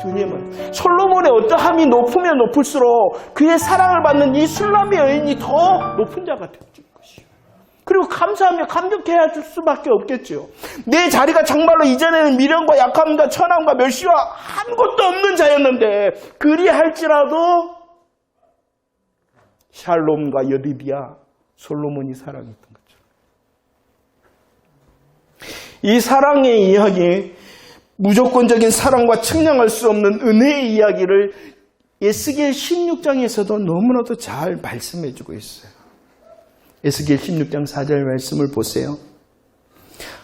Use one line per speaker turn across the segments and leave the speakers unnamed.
주님은 솔로몬의 어떠함이 높으면 높을수록 그의 사랑을 받는 이 술람의 여인이 더 높은 자가 될 것이요. 그리고 감사하며 감격해야 줄 수밖에 없겠죠. 내 자리가 정말로 이전에는 미련과 약함과 천함과 멸시와 아무것도 없는 자였는데 그리할지라도 샬롬과 여디디아 솔로몬이 사랑했던 거죠. 이 사랑의 이야기, 무조건적인 사랑과 측량할 수 없는 은혜의 이야기를 에스겔 16장에서도 너무나도 잘 말씀해 주고 있어요. 에스겔 16장 4절 말씀을 보세요.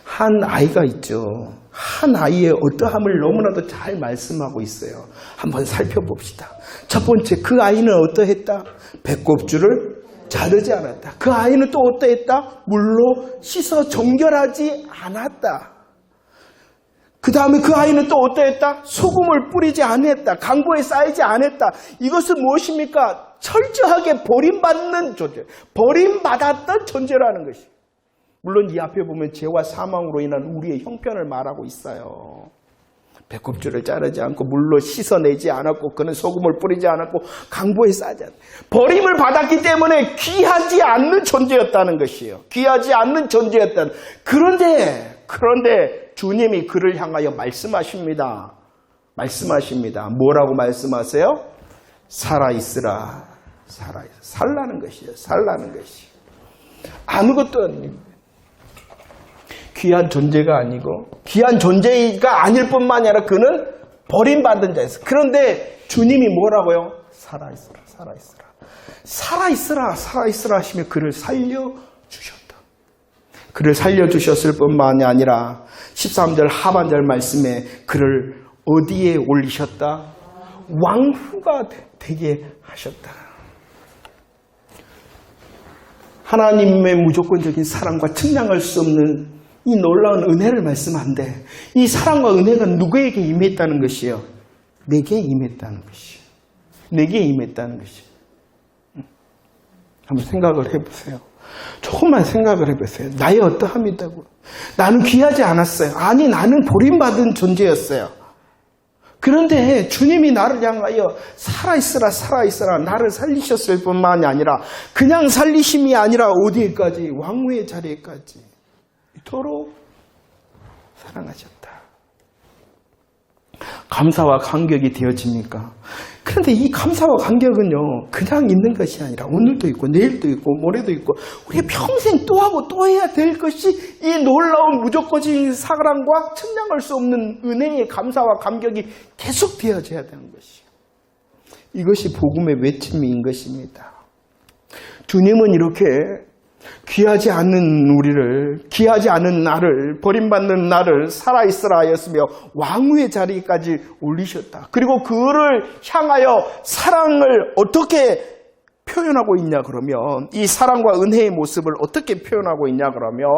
한 아이가 있죠. 한 아이의 어떠함을 너무나도 잘 말씀하고 있어요. 한번 살펴봅시다. 첫 번째, 그 아이는 어떠했다? 배꼽줄을 자르지 않았다. 그 아이는 또 어떠했다? 물로 씻어 정결하지 않았다. 그 다음에 그 아이는 또 어떠했다? 소금을 뿌리지 않았다. 강보에 쌓이지 않았다. 이것은 무엇입니까? 철저하게 버림받는 존재, 버림받았던 존재라는 것이. 물론 이 앞에 보면 죄와 사망으로 인한 우리의 형편을 말하고 있어요. 배꼽줄을 자르지 않고 물로 씻어내지 않았고 그는 소금을 뿌리지 않았고 강보에 쌓지 않았다. 버림을 받았기 때문에 귀하지 않는 존재였다는 것이에요. 귀하지 않는 존재였다는. 그런데 주님이 그를 향하여 말씀하십니다. 뭐라고 말씀하세요? 살아있으라. 살라는 것이에요. 아무것도 아닙니다. 귀한 존재가 아니고 귀한 존재가 아닐 뿐만 아니라 그는 버림받은 자였어요. 그런데 주님이 뭐라고요? 살아있으라 하시며 그를 살려주셨다. 그를 살려주셨을 뿐만이 아니라 13절 하반절 말씀에 그를 어디에 올리셨다? 왕후가 되게 하셨다. 하나님의 무조건적인 사랑과 측량할 수 없는 이 놀라운 은혜를 말씀하는데 이 사랑과 은혜가 누구에게 임했다는 것이요? 내게 임했다는 것이요. 한번 생각을 해보세요. 조금만 생각을 해보세요. 나의 어떠함이 있다고. 나는 귀하지 않았어요. 아니, 나는 버림받은 존재였어요. 그런데 주님이 나를 향하여 살아있으라 나를 살리셨을 뿐만이 아니라 그냥 살리심이 아니라 어디에까지? 왕후의 자리에까지 이토록 사랑하셨다. 감사와 감격이 되어집니까? 그런데 이 감사와 감격은요, 그냥 있는 것이 아니라 오늘도 있고 내일도 있고 모레도 있고 우리가 평생 또 하고 또 해야 될 것이 이 놀라운 무조건적인 사랑과 측량할 수 없는 은혜의 감사와 감격이 계속 되어져야 되는 것이에요. 이것이 복음의 외침인 것입니다. 주님은 이렇게 귀하지 않은 우리를, 귀하지 않은 나를, 버림받는 나를 살아있으라 하였으며 왕후의 자리까지 올리셨다. 그리고 그를 향하여 사랑을 어떻게 표현하고 있냐 그러면, 이 사랑과 은혜의 모습을 어떻게 표현하고 있냐 그러면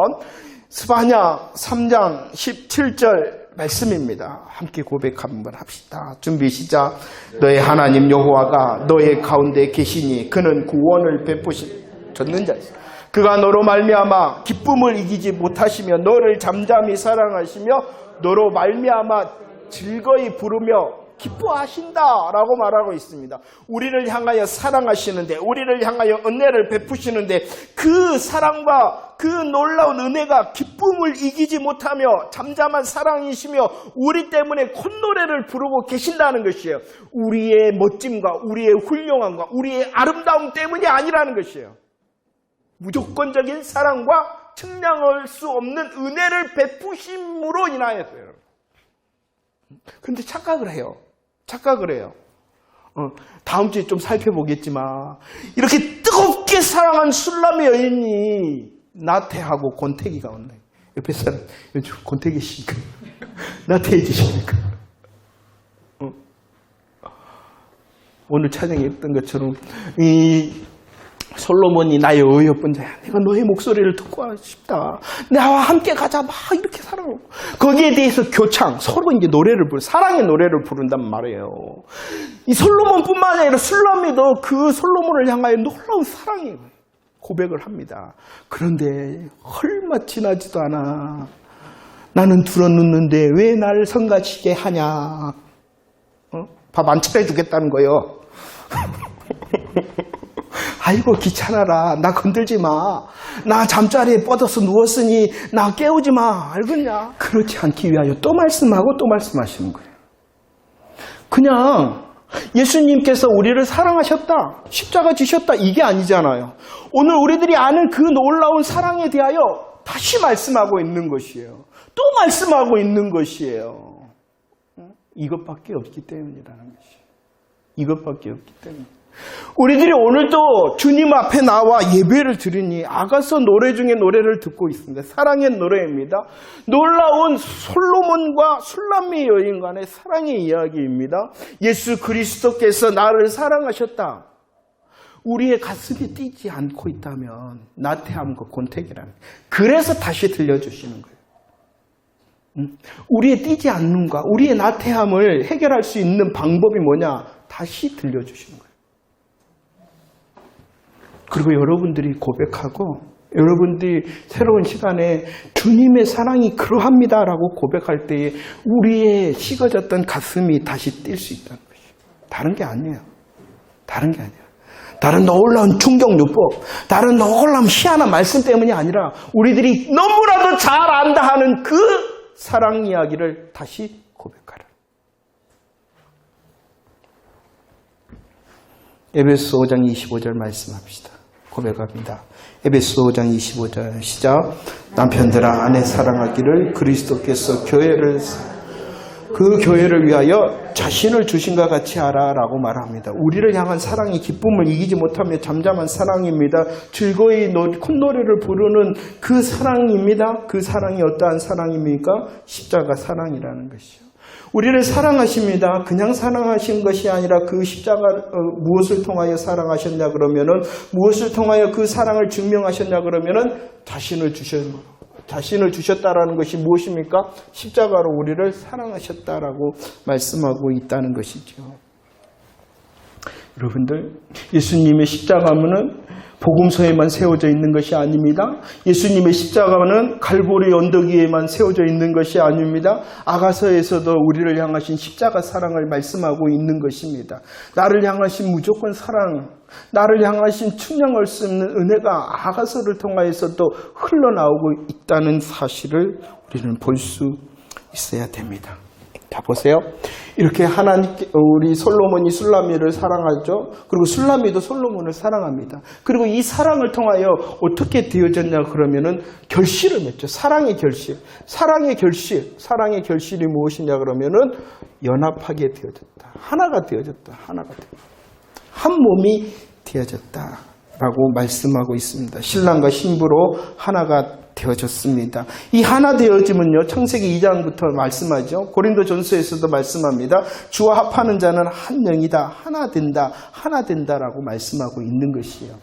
스바냐 3장 17절 말씀입니다. 함께 고백 한번 합시다. 준비 시작. 너의 하나님 여호와가 너의 가운데 계시니 그는 구원을 베푸셨는 자이다. 그가 너로 말미암아 기쁨을 이기지 못하시며 너를 잠잠히 사랑하시며 너로 말미암아 즐거이 부르며 기뻐하신다라고 말하고 있습니다. 우리를 향하여 사랑하시는데, 우리를 향하여 은혜를 베푸시는데 그 사랑과 그 놀라운 은혜가 기쁨을 이기지 못하며 잠잠한 사랑이시며 우리 때문에 콧노래를 부르고 계신다는 것이에요. 우리의 멋짐과 우리의 훌륭함과 우리의 아름다움 때문이 아니라는 것이에요. 무조건적인 사랑과 측량할 수 없는 은혜를 베푸심으로 인하여서요. 그런데 착각을 해요. 다음 주에 좀 살펴보겠지만 이렇게 뜨겁게 사랑한 술람의 여인이 나태하고 권태기가 왔네. 옆에 사람, 권태기 씨니까 나태해지십니까? 오늘 찬양했던 것처럼 이 솔로몬이 나의 어여쁜 자야. 내가 너의 목소리를 듣고 싶다. 나와 함께 가자. 막 이렇게 사랑하고. 거기에 대해서 교창, 서로 이제 노래를 사랑의 노래를 부른단 말이에요. 이 솔로몬뿐만 아니라 술람이도 그 솔로몬을 향하여 놀라운 사랑의 고백을 합니다. 그런데 얼마 지나지도 않아. 나는 들었는데 왜 나를 성가시게 하냐. 밥 안 차려주겠다는 거예요. 아이고 귀찮아라. 나 건들지 마. 나 잠자리에 뻗어서 누웠으니 나 깨우지 마. 알겠냐? 그렇지 않기 위하여 또 말씀하고 또 말씀하시는 거예요. 그냥 예수님께서 우리를 사랑하셨다, 십자가 지셨다, 이게 아니잖아요. 오늘 우리들이 아는 그 놀라운 사랑에 대하여 다시 말씀하고 있는 것이에요. 또 말씀하고 있는 것이에요. 이것밖에 없기 때문이라는 것이에요. 이것밖에 없기 때문에. 우리들이 오늘도 주님 앞에 나와 예배를 드리니 아가서 노래 중에 노래를 듣고 있습니다. 사랑의 노래입니다. 놀라운 솔로몬과 술람미 여인 간의 사랑의 이야기입니다. 예수 그리스도께서 나를 사랑하셨다. 우리의 가슴이 뛰지 않고 있다면 나태함과 곤택이라는, 그래서 다시 들려주시는 거예요. 우리의 뛰지 않는가, 우리의 나태함을 해결할 수 있는 방법이 뭐냐, 다시 들려주시는 거예요. 그리고 여러분들이 고백하고 여러분들이 새로운 시간에 주님의 사랑이 그러합니다라고 고백할 때에 우리의 식어졌던 가슴이 다시 뛸 수 있다는 것이에요. 다른 게 아니에요. 다른 게 아니에요. 다른 놀라운 충격요법, 다른 놀라운 희한한 말씀 때문이 아니라 우리들이 너무나도 잘 안다 하는 그 사랑 이야기를 다시 고백하라. 에베소 5장 25절 말씀합시다. 고백합니다. 에베소 5장 25절 시작. 남편들아 아내 사랑하기를 그리스도께서 그 교회를 위하여 자신을 주신과 같이 하라 라고 말합니다. 우리를 향한 사랑이 기쁨을 이기지 못하며 잠잠한 사랑입니다. 즐거이 콧노래를 부르는 그 사랑입니다. 그 사랑이 어떠한 사랑입니까? 십자가 사랑이라는 것이요. 우리를 사랑하십니다. 그냥 사랑하신 것이 아니라 그 십자가 무엇을 통하여 사랑하셨냐 그러면은, 무엇을 통하여 그 사랑을 증명하셨냐 그러면은 자신을 주셨다라는 것이 무엇입니까? 십자가로 우리를 사랑하셨다라고 말씀하고 있다는 것이죠. 여러분들, 예수님의 십자가는 복음서에만 세워져 있는 것이 아닙니다. 예수님의 십자가는 갈보리 언덕 위에만 세워져 있는 것이 아닙니다. 아가서에서도 우리를 향하신 십자가 사랑을 말씀하고 있는 것입니다. 나를 향하신 무조건 사랑, 나를 향하신 측량할 수 없는 은혜가 아가서를 통하여서도 흘러나오고 있다는 사실을 우리는 볼 수 있어야 됩니다. 자, 보세요. 이렇게 우리 솔로몬이 술람미를 사랑하죠. 그리고 술람미도 솔로몬을 사랑합니다. 그리고 이 사랑을 통하여 어떻게 되어졌냐 그러면은 결실을 맺죠. 사랑의 결실. 사랑의 결실이 무엇이냐 그러면은 연합하게 되어졌다. 하나가 되어졌다. 한 몸이 되어졌다라고 말씀하고 있습니다. 신랑과 신부로 하나가 되어졌습니다. 이 하나 되어짐은요, 창세기 2장부터 말씀하죠. 고린도전서에서도 말씀합니다. 주와 합하는 자는 한 영이다, 하나 된다라고 말씀하고 있는 것이에요.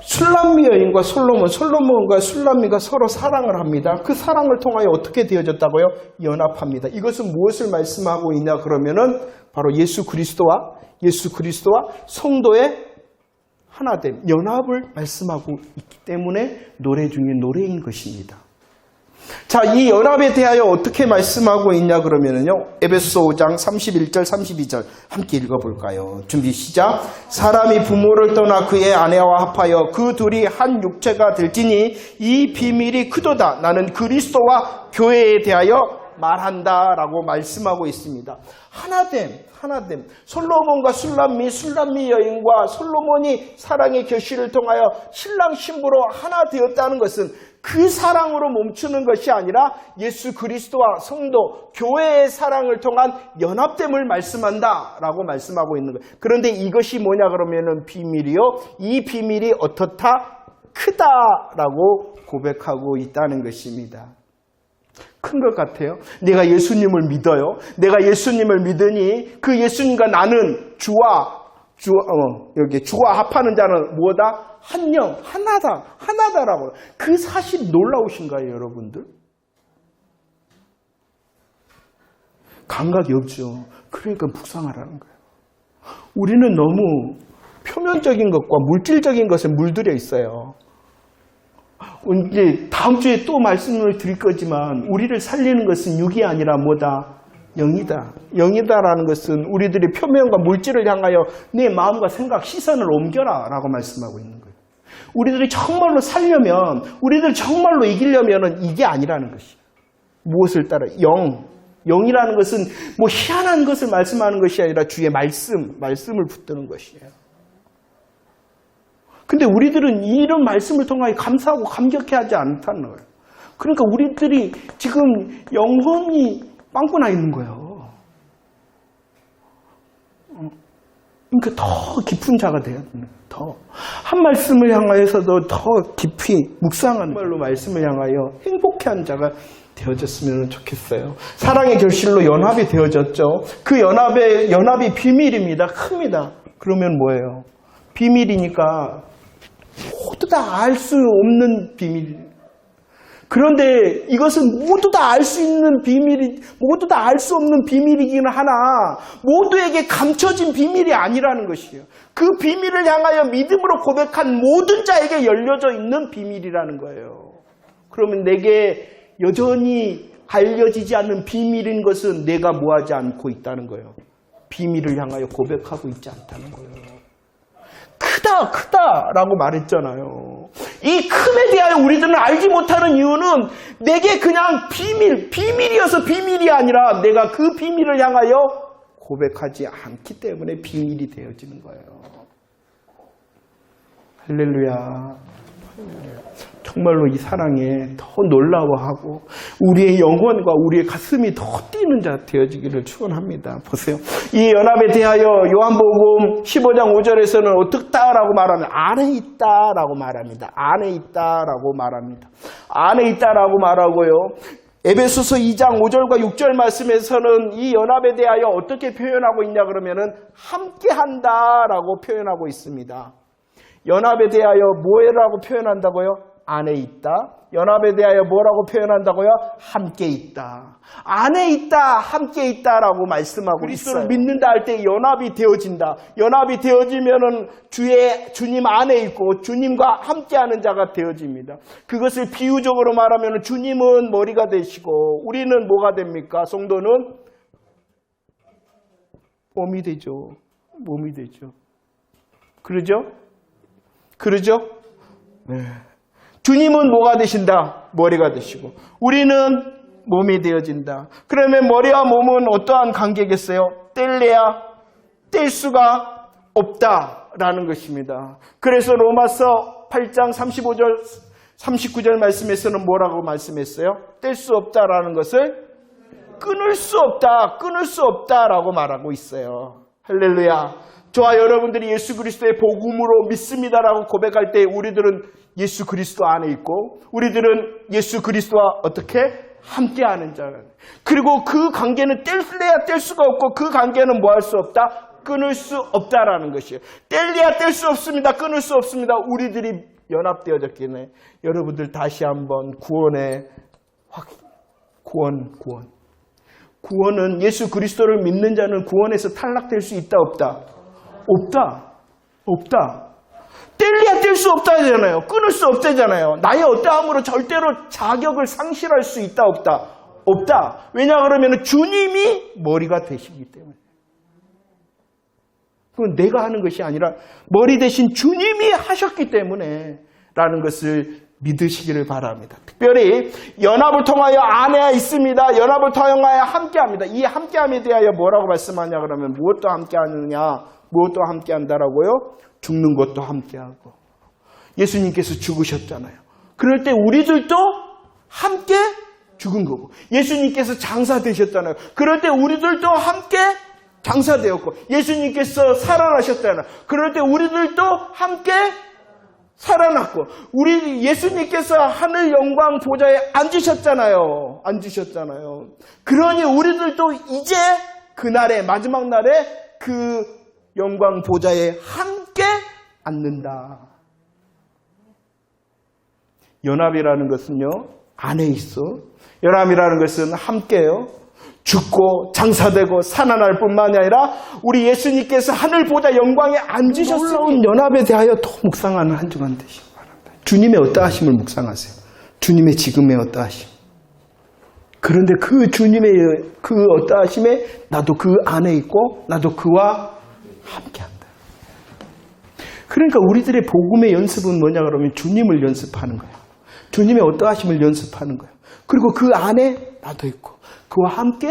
술람미 여인과 솔로몬과 술람미가 서로 사랑을 합니다. 그 사랑을 통하여 어떻게 되어졌다고요? 연합합니다. 이것은 무엇을 말씀하고 있냐 그러면은 바로 예수 그리스도와 성도의 하나됨, 연합을 말씀하고 있기 때문에 노래 중에 노래인 것입니다. 자, 이 연합에 대하여 어떻게 말씀하고 있냐 그러면은요, 에베소 5장 31절 32절 함께 읽어볼까요? 준비 시작. 사람이 부모를 떠나 그의 아내와 합하여 그 둘이 한 육체가 될지니 이 비밀이 크도다. 나는 그리스도와 교회에 대하여 말한다 라고 말씀하고 있습니다. 하나됨. 솔로몬과 술람미 여인과 솔로몬이 사랑의 결실을 통하여 신랑 신부로 하나 되었다는 것은 그 사랑으로 멈추는 것이 아니라 예수 그리스도와 성도, 교회의 사랑을 통한 연합됨을 말씀한다라고 말씀하고 있는 거예요. 그런데 이것이 뭐냐 그러면은 비밀이요. 이 비밀이 어떻다? 크다라고 고백하고 있다는 것입니다. 큰 것 같아요. 내가 예수님을 믿어요. 내가 예수님을 믿으니 그 예수님과 나는 주와 합하는 자는 뭐다? 한 영, 하나다라고. 그 사실이 놀라우신가요, 여러분들? 감각이 없죠. 그러니까 묵상하라는 거예요. 우리는 너무 표면적인 것과 물질적인 것에 물들여 있어요. 이제 다음 주에 또 말씀을 드릴 거지만 우리를 살리는 것은 육이 아니라 뭐다? 영이다. 영이다라는 것은 우리들의 표면과 물질을 향하여 내 마음과 생각, 시선을 옮겨라 라고 말씀하고 있는 거예요. 우리들이 정말로 살려면, 우리들 정말로 이기려면 이게 아니라는 것이에요. 무엇을 따라? 영이라는 것은 뭐 희한한 것을 말씀하는 것이 아니라 주의 말씀을 붙드는 것이에요. 근데 우리들은 이런 말씀을 통하여 감사하고 감격해하지 않다는 거예요. 그러니까 우리들이 지금 영혼이 빵꾸 나 있는 거예요. 그러니까 더 깊은 자가 돼야 됩니다. 더 한 말씀을 향하여서도 더 깊이 묵상하는 말로 말씀을 향하여 행복해한 자가 되어졌으면 좋겠어요. 사랑의 결실로 연합이 되어졌죠. 그 연합이 비밀입니다. 큽니다. 그러면 뭐예요? 비밀이니까 모두 다 알 수 없는 비밀. 그런데 이것은 모두 다 알 수 있는 비밀이, 모두 다 알 수 없는 비밀이기는 하나 모두에게 감춰진 비밀이 아니라는 것이에요. 그 비밀을 향하여 믿음으로 고백한 모든 자에게 열려져 있는 비밀이라는 거예요. 그러면 내게 여전히 알려지지 않는 비밀인 것은 내가 뭐하지 않고 있다는 거예요. 비밀을 향하여 고백하고 있지 않다는 거예요. 크다라고 말했잖아요. 이 큼에 대하여 우리들은 알지 못하는 이유는 내게 그냥 비밀이어서 비밀이 아니라 내가 그 비밀을 향하여 고백하지 않기 때문에 비밀이 되어지는 거예요. 할렐루야. 정말로 이 사랑에 더 놀라워하고 우리의 영혼과 우리의 가슴이 더 뛰는 자 되어지기를 축원합니다. 보세요. 이 연합에 대하여 요한복음 15장 5절에서는 어떻다라고 말하면 안에 있다라고 말합니다. 안에 있다라고 말합니다. 안에 있다라고 말하고요. 에베소서 2장 5절과 6절 말씀에서는 이 연합에 대하여 어떻게 표현하고 있냐 그러면은 함께한다라고 표현하고 있습니다. 연합에 대하여 뭐라고 표현한다고요? 안에 있다. 연합에 대하여 뭐라고 표현한다고요? 함께 있다. 안에 있다, 함께 있다라고 말씀하고 그리스도를 있어요. 믿는다 할 때 연합이 되어진다. 연합이 되어지면은 주님 안에 있고 주님과 함께하는 자가 되어집니다. 그것을 비유적으로 말하면 주님은 머리가 되시고 우리는 뭐가 됩니까? 성도는 몸이 되죠. 몸이 되죠. 그러죠? 네. 주님은 뭐가 되신다? 머리가 되시고 우리는 몸이 되어진다. 그러면 머리와 몸은 어떠한 관계겠어요? 뗄래야 뗄 수가 없다라는 것입니다. 그래서 로마서 8장 35절 39절 말씀에서는 뭐라고 말씀했어요? 뗄 수 없다라는 것을 끊을 수 없다라고 말하고 있어요. 할렐루야. 저와 여러분들이 예수 그리스도의 복음으로 믿습니다라고 고백할 때 우리들은 예수 그리스도 안에 있고 우리들은 예수 그리스도와 어떻게 함께하는 자. 그리고 그 관계는 뗄래야 뗄 수가 없고 그 관계는 뭐 할 수 없다? 끊을 수 없다라는 것이에요. 뗄래야 뗄 수 없습니다. 끊을 수 없습니다. 우리들이 연합되어졌기에 여러분들 다시 한번 구원은 예수 그리스도를 믿는 자는 구원에서 탈락될 수 있다 없다? 없다. 뗄래야 뗄 수 없다잖아요. 끊을 수 없다잖아요. 나의 어떠함으로 절대로 자격을 상실할 수 있다 없다. 왜냐 그러면 주님이 머리가 되시기 때문에. 그건 내가 하는 것이 아니라 머리 대신 주님이 하셨기 때문에 라는 것을 믿으시기를 바랍니다. 특별히 연합을 통하여 안에 있습니다. 연합을 통하여 함께합니다. 이 함께함에 대하여 뭐라고 말씀하냐 그러면 무엇도 함께하느냐, 무엇도 함께한다라고요? 죽는 것도 함께하고. 예수님께서 죽으셨잖아요. 그럴 때 우리들도 함께 죽은 거고. 예수님께서 장사되셨잖아요. 그럴 때 우리들도 함께 장사되었고. 예수님께서 살아나셨잖아요. 그럴 때 우리들도 함께 살아났고. 우리 예수님께서 하늘 영광 보좌에 앉으셨잖아요. 그러니 우리들도 이제 그날에 마지막 날에 그 영광 보좌에 함께 앉는다. 연합이라는 것은요, 안에 있어. 연합이라는 것은 함께요. 죽고 장사되고 살아날 뿐만이 아니라 우리 예수님께서 하늘 보좌 영광에 앉으셨으니 놀라운 연합에 대하여 더 묵상하는 한 주간 되시기 바랍니다. 주님의 어떠하심을 묵상하세요. 주님의 지금의 어떠하심. 그런데 그 주님의 그 어떠하심에 나도 그 안에 있고 나도 그와 함께한다. 그러니까 우리들의 복음의 연습은 뭐냐 그러면 주님을 연습하는 거예요. 주님의 어떠하심을 연습하는 거예요. 그리고 그 안에 나도 있고 그와 함께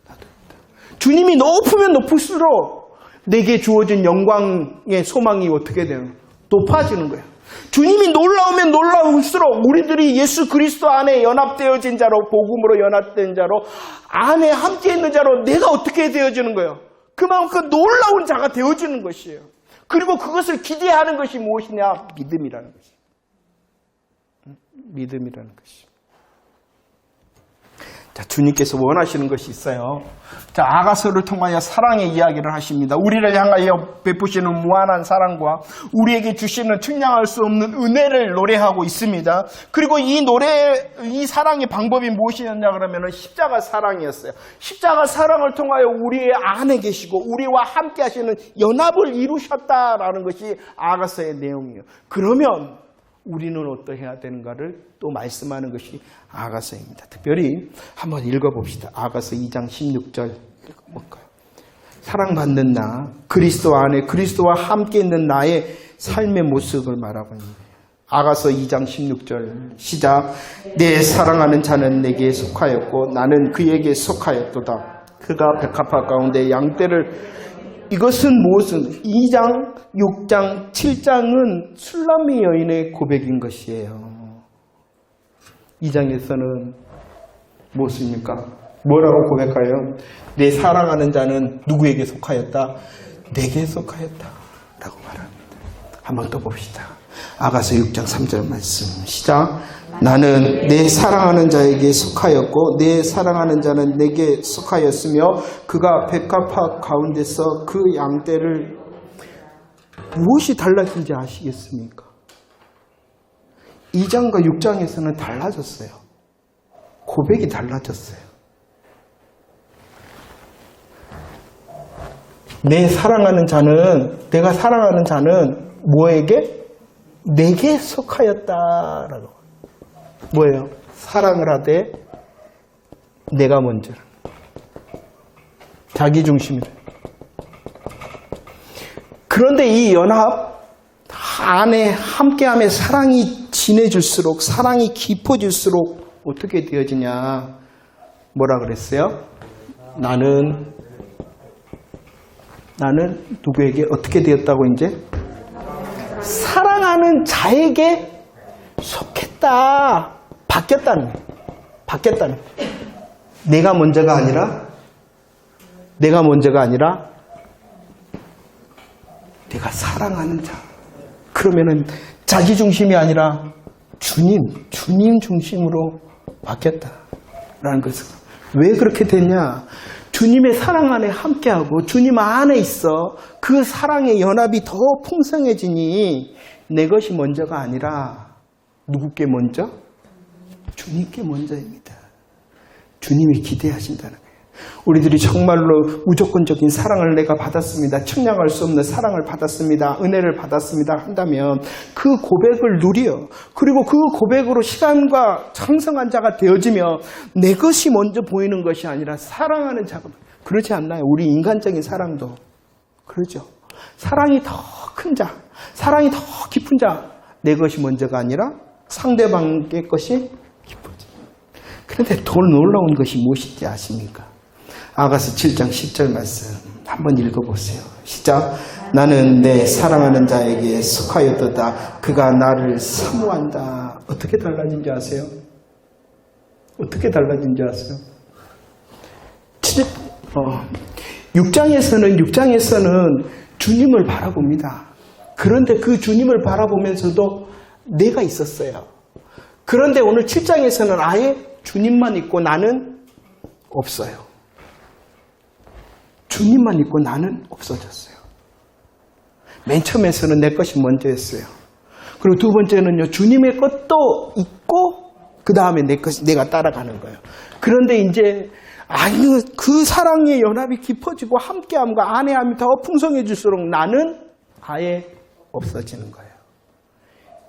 나도 있다. 주님이 높으면 높을수록 내게 주어진 영광의 소망이 어떻게 되는 높아지는 거예요. 주님이 놀라우면 놀라울수록 우리들이 예수 그리스도 안에 연합되어진 자로 복음으로 연합된 자로 안에 함께 있는 자로 내가 어떻게 되어지는 거예요? 그만큼 놀라운 자가 되어지는 것이에요. 그리고 그것을 기대하는 것이 무엇이냐? 믿음이라는 것이에요. 믿음이라는 것이에요. 자, 주님께서 원하시는 것이 있어요. 자, 아가서를 통하여 사랑의 이야기를 하십니다. 우리를 향하여 베푸시는 무한한 사랑과 우리에게 주시는 측량할 수 없는 은혜를 노래하고 있습니다. 그리고 이 사랑의 방법이 무엇이었냐 그러면 십자가 사랑이었어요. 십자가 사랑을 통하여 우리의 안에 계시고 우리와 함께 하시는 연합을 이루셨다라는 것이 아가서의 내용이에요. 그러면 우리는 어떠해야 되는가를 또 말씀하는 것이 아가서입니다. 특별히 한번 읽어봅시다. 아가서 2장 16절 읽어볼까요? 사랑받는 나, 그리스도 안에 그리스도와 함께 있는 나의 삶의 모습을 말하고 있는 거예요. 아가서 2장 16절 시작. 내 사랑하는 자는 내게 속하였고 나는 그에게 속하였도다. 그가 백합화 가운데 양떼를 이것은 무엇은 2장, 6장, 7장은 술람미 여인의 고백인 것이에요. 2장에서는 무엇입니까? 뭐라고 고백하여? 내 사랑하는 자는 누구에게 속하였다? 내게 속하였다 라고 말합니다. 한번 더 봅시다. 아가서 6장 3절 말씀 시작. 나는 내 사랑하는 자에게 속하였고 내 사랑하는 자는 내게 속하였으며 그가 백합화 가운데서 그 양떼를 무엇이 달라진지 아시겠습니까? 2장과 6장에서는 달라졌어요. 고백이 달라졌어요. 내가 사랑하는 자는 뭐에게? 내게 속하였다라고. 뭐예요? 사랑을 하되 내가 먼저. 자기 중심이래. 그런데 이 연합 안에 함께하며 사랑이 진해질수록 사랑이 깊어질수록 어떻게 되어지냐? 뭐라 그랬어요? 나는 누구에게 어떻게 되었다고 이제? 사랑하는 자에게 속했다. 바뀌었다는 거예요. 바뀌었다는 거예요. 내가 먼저가 아니라 내가 사랑하는 자. 그러면은 자기 중심이 아니라 주님 중심으로 바뀌었다라는 것은 왜 그렇게 됐냐? 주님의 사랑 안에 함께하고 주님 안에 있어. 그 사랑의 연합이 더 풍성해지니 내 것이 먼저가 아니라 누구께 먼저? 주님께 먼저입니다. 주님이 기대하신다는 거예요. 우리들이 정말로 무조건적인 사랑을 내가 받았습니다. 측량할 수 없는 사랑을 받았습니다. 은혜를 받았습니다. 한다면 그 고백을 누려. 그리고 그 고백으로 시간과 창성한 자가 되어지며 내 것이 먼저 보이는 것이 아니라 사랑하는 자가. 그렇지 않나요? 우리 인간적인 사랑도 그러죠. 사랑이 더 큰 자, 사랑이 더 깊은 자, 내 것이 먼저가 아니라 상대방의 것이 깊어져. 그런데 더 놀라운 것이 무엇인지 아십니까? 아가서 7장 10절 말씀 한번 읽어보세요. 시작. 나는 내 사랑하는 자에게 속하였도다. 그가 나를 사모한다. 어떻게 달라진지 아세요? 어떻게 달라진지 아세요? 6장에서는 주님을 바라봅니다. 그런데 그 주님을 바라보면서도 내가 있었어요. 그런데 오늘 7장에서는 아예 주님만 있고 나는 없어요. 주님만 있고 나는 없어졌어요. 맨 처음에서는 내 것이 먼저였어요. 그리고 두 번째는요, 주님의 것도 있고 그 다음에 내가 따라가는 거예요. 그런데 이제 그 사랑의 연합이 깊어지고 함께함과 안해함이 더 풍성해질수록 나는 아예 없어지는 거예요.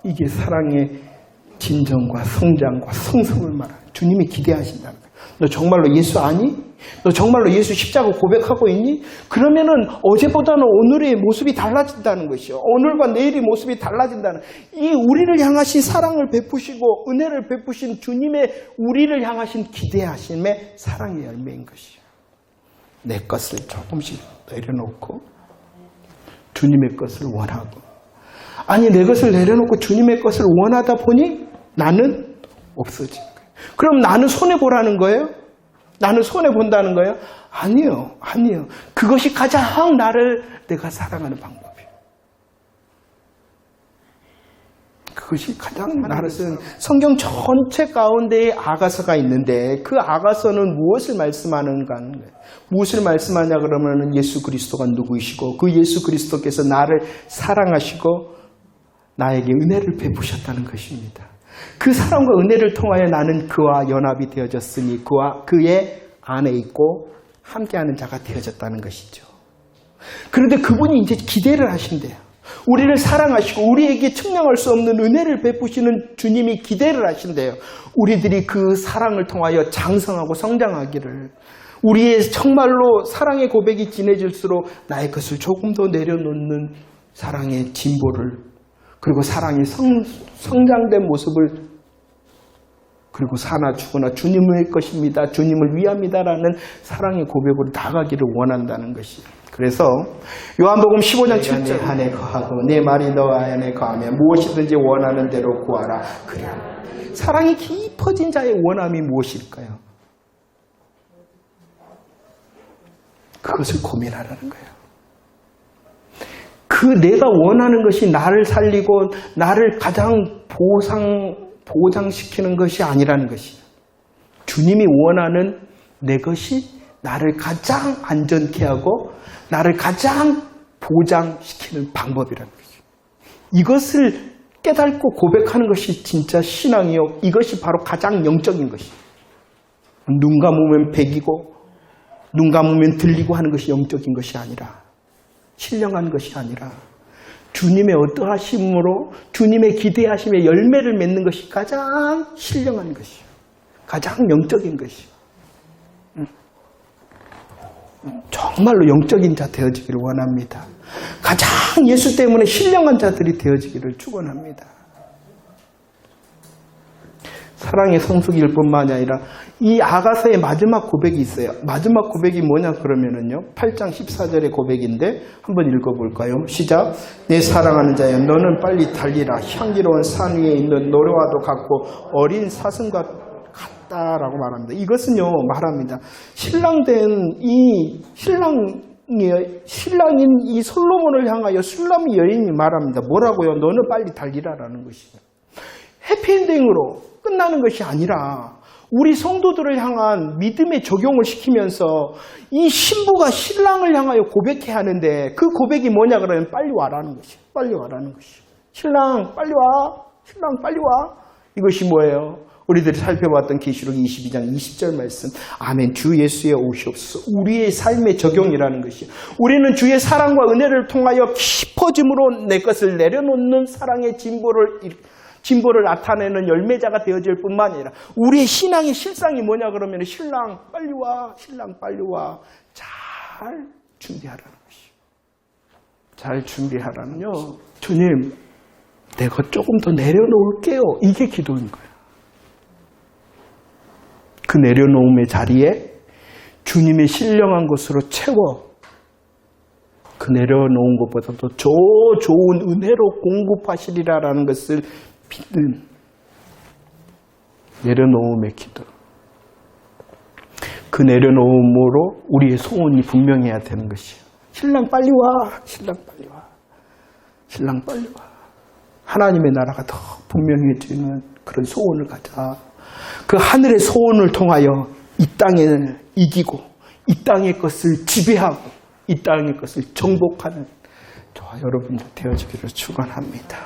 이게 사랑의 진정과 성장과 성숙을 말하는 주님이 기대하신다는 거예요. 너 정말로 예수 아니? 너 정말로 예수 십자가 고백하고 있니? 그러면은 어제보다는 오늘의 모습이 달라진다는 것이요. 오늘과 내일의 모습이 달라진다는, 이 우리를 향하신 사랑을 베푸시고 은혜를 베푸신 주님의 우리를 향하신 기대하심의 사랑의 열매인 것이요. 내 것을 조금씩 내려놓고 주님의 것을 원하고, 아니 내 것을 내려놓고 주님의 것을 원하다 보니 나는 없어진 거예요. 그럼 나는 손해보라는 거예요? 나는 손해본다는 거예요? 아니요. 아니요. 그것이 가장 나를 내가 사랑하는 방법이에요. 그것이 가장 나를 쓰는, 성경 전체 가운데에 아가서가 있는데 그 아가서는 무엇을 말씀하는가 하는 거예요. 무엇을 말씀하냐 그러면 예수 그리스도가 누구이시고 그 예수 그리스도께서 나를 사랑하시고 나에게 은혜를 베푸셨다는 것입니다. 그 사랑과 은혜를 통하여 나는 그와 연합이 되어졌으니 그와 그의 안에 있고 함께하는 자가 되어졌다는 것이죠. 그런데 그분이 이제 기대를 하신대요. 우리를 사랑하시고 우리에게 측량할 수 없는 은혜를 베푸시는 주님이 기대를 하신대요. 우리들이 그 사랑을 통하여 장성하고 성장하기를, 우리의 정말로 사랑의 고백이 진해질수록 나의 것을 조금 더 내려놓는 사랑의 진보를, 그리고 사랑이 성장된 모습을, 그리고 사나 죽으나 주님의 것입니다, 주님을 위함이다라는 사랑의 고백으로 나가기를 원한다는 것이에요. 그래서 요한복음 15장 7절, 내 안에 거하고 내 말이 너 안에 거하며 무엇이든지 원하는 대로 구하라. 그래. 사랑이 깊어진 자의 원함이 무엇일까요? 그것을 고민하라는 거예요. 그 내가 원하는 것이 나를 살리고 나를 가장 보장시키는 것이 아니라는 것이에요. 주님이 원하는 내 것이 나를 가장 안전케 하고 나를 가장 보장시키는 방법이라는 것이에요. 이것을 깨닫고 고백하는 것이 진짜 신앙이요. 이것이 바로 가장 영적인 것이에요. 눈 감으면 백이고 눈 감으면 들리고 하는 것이 영적인 것이 아니라, 신령한 것이 아니라 주님의 어떠하심으로 주님의 기대하심의 열매를 맺는 것이 가장 신령한 것이요. 가장 영적인 것이요. 정말로 영적인 자 되어지기를 원합니다. 가장 예수 때문에 신령한 자들이 되어지기를 축원합니다. 사랑의 성숙일 뿐만이 아니라 이 아가서의 마지막 고백이 있어요. 마지막 고백이 뭐냐 그러면은요, 8장 14절의 고백인데 한번 읽어볼까요? 시작. 내 사랑하는 자여 너는 빨리 달리라. 향기로운 산 위에 있는 노래와도 같고 어린 사슴과 같다라고 말합니다. 이것은요 말합니다. 신랑인 이 솔로몬을 향하여 술람이 여인이 말합니다. 뭐라고요? 너는 빨리 달리라라는 것이에요. 해피엔딩으로 끝나는 것이 아니라 우리 성도들을 향한 믿음의 적용을 시키면서 이 신부가 신랑을 향하여 고백해야 하는데 그 고백이 뭐냐 그러면 빨리 와라는 것이에요. 빨리 와라는 것이에요. 신랑 빨리 와. 신랑 빨리 와. 이것이 뭐예요? 우리들이 살펴봤던 계시록 22장 20절 말씀. 아멘. 주 예수의 오시옵소서. 우리의 삶의 적용이라는 것이에요. 우리는 주의 사랑과 은혜를 통하여 깊어짐으로 내 것을 내려놓는 사랑의 진보를 나타내는 열매자가 되어질 뿐만 아니라 우리의 신앙의 실상이 뭐냐 그러면 신랑 빨리 와, 신랑 빨리 와. 잘 준비하라는 것이요. 잘 준비하라는요. 주님, 내가 조금 더 내려놓을게요. 이게 기도인 거예요. 그 내려놓음의 자리에 주님의 신령한 것으로 채워 그 내려놓은 것보다도 좋은 은혜로 공급하시리라라는 것을 믿는 내려놓음의 기도. 그 내려놓음으로 우리의 소원이 분명해야 되는 것이에요. 신랑 빨리 와. 신랑 빨리 와. 신랑 빨리 와. 하나님의 나라가 더 분명해지는 그런 소원을 가자. 그 하늘의 소원을 통하여 이 땅을 이기고 이 땅의 것을 지배하고 이 땅의 것을 정복하는 저와 여러분들 되어지기를 축원합니다.